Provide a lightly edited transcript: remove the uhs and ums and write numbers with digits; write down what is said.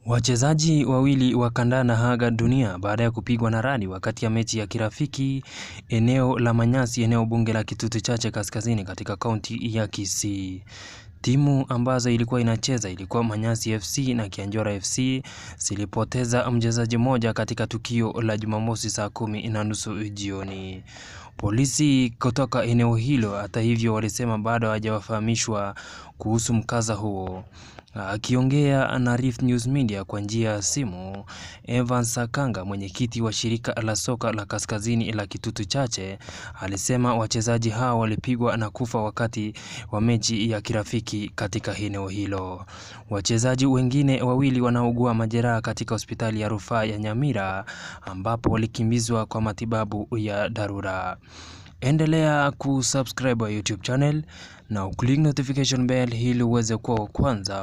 Wachezaji wawili wa kandanda haga dunia baada ya kupigwa na radi wakati ya mechi ya kirafiki eneo la Manyasi, eneo bunge la Kitutu Chache Kaskazini katika kaunti ya Kisii. Timu ambazo ilikuwa inacheza ilikuwa Manyasi FC na Kianjora FC zilipoteza mchezaji mmoja katika tukio la Jumamosi saa 10:30 jioni. Polisi kutoka eneo hilo hata hivyo walisema bado hawajafahamishwa kuhusu mkasa huo. Akiongea na Rift News Media kwa njia ya simu, Evans Sakanga, mwenyekiti wa shirika la soka la Kaskazini la Kitutu Chache, alisema wachezaji hao walipigwa na kufa wakati wa mechi ya kirafiki katika eneo hilo. Wachezaji wengine wawili wanaugua majeraha katika hospitali ya rufaa ya Nyamira ambapo walikimbizwa kwa matibabu ya dharura. Endelea kusubscribe wa YouTube channel na uklik notification bell ili uweze kuwa wa kwanza